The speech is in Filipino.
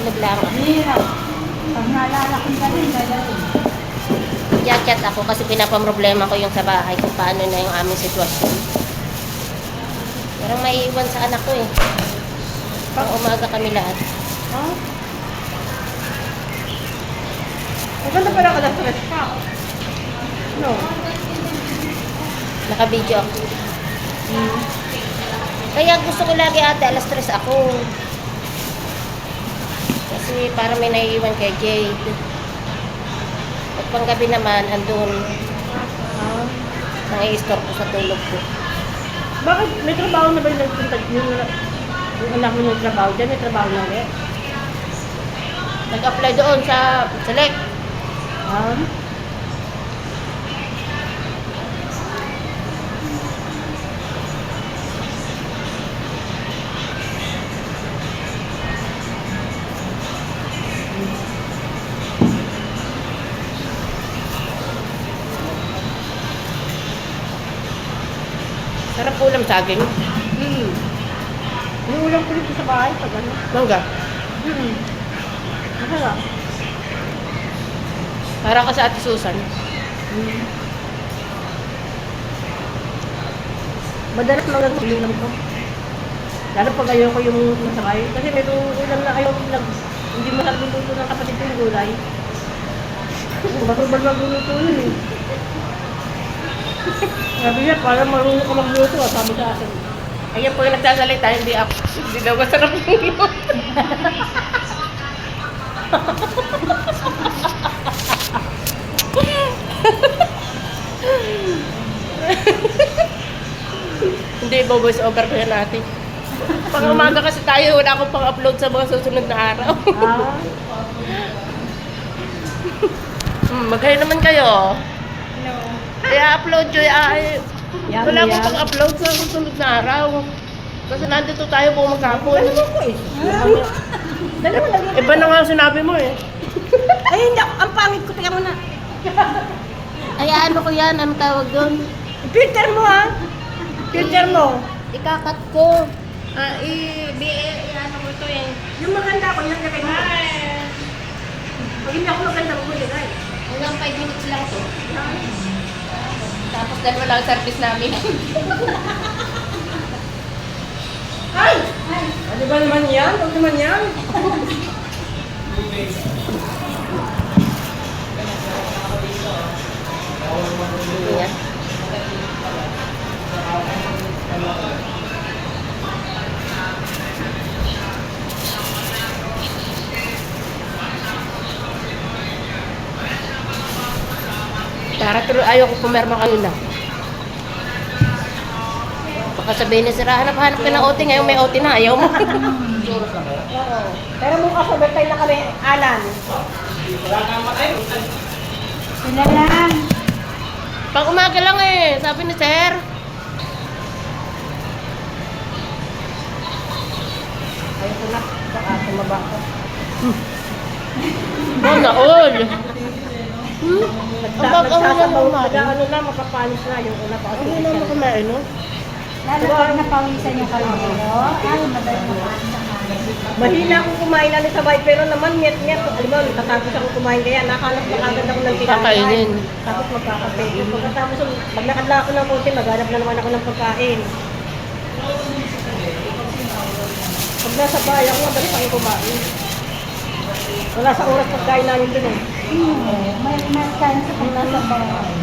Naglaro. Hirap. Pag naalala kong galing, gagawin. Chat ako kasi pinapaproblema ko yung sa bahay kung paano na yung aming sitwasyon. Pero may iwan sa anak ko eh. Pang umaga kami lahat. Oh? Maganda pala ka lang stress ka. No? Naka-video ako. Kaya gusto ko lagi ate, alas 3 ako. Kasi para may naiiwan kay Jade. At panggabi naman, andun. Nang-i-store ko sa tulog ko. Bakit? May trabaho na ba yung nagpunta yung anak mo ng trabaho dyan? May trabaho na ulit? Nag-apply doon sa Select. Sarap ulam saging. Yung ulam ko dito sa bahay, pag ano? Mangga. Masarap. Para ka sa Ate Susan. Madalas magandang ulam ko. Lalo pag ayoko yung masakay. Kasi may ulam na ayaw hindi masarap yung luto ng kapatid ko yung gulay. Bakit magluluto yun eh. Sabi niya, parang marunong ka magluto sabi sa akin. Ayan pag nagsasalita, hindi daw masarap yung luto. Hindi, voice over ko yan natin. Pang umaga kasi tayo, wala akong pang-upload sa mga susunod na araw. Maghayo naman kayo. No. Kaya upload nyo, Yan, wala akong yan. pang-upload sa susunod na araw. Kasi nandito tayo buong maghapon. Alam mo ko eh. Dalawa lang yan. Iba na nga sinabi mo eh. Ay, hindi ako. Ang pangit ko. Tingnan mo na. Ay, ano ko yan? Ano tawag doon? Filter mo ha. Filter mo. Ikakat ko. Ano mo ito eh. Yung maganda ko, yung lagay mo. Pag hindi ako maganda, huwag mo lagay. Hanggang 5 minutes lang to. Tapos dalawa lang ang service namin. Ay! Ano ba naman yan? Huwag naman yan. Yan. Para tuloy ayaw ko pumerma kayo na. Baka sabihin na sila, hanap-hanap ka ng OT, ngayon may OT na, ayaw mo. Oo. Pero bukas overtime na kami, Alan. Sila lang. Pang umaga lang eh, sabi ni Sir. Ayaw ko na. Baka tumaba ko. Bona all. Ang bag ako lang Nagsasabaw. kumain. Ano na, mapapanis na yung una pa. Hindi na mo kumain, no? Lalo pag napawisan yung kaloro, ay madali kumain sa Mahina akong kumain ano sa bahay, pero naman nyet-nyet. Alam mo, natatapos ako kumain kaya nakahanap na agad ako ng kinakain. Kakainin. Tapos magkakape. Pagkatapos, maglakad lang ako ng konti, maghanap na naman ako ng pagkain. Pag nasa bahay ako, madalas ako kumain. Wala sa oras pagkain namin dun eh. may chance pag nasa bahay.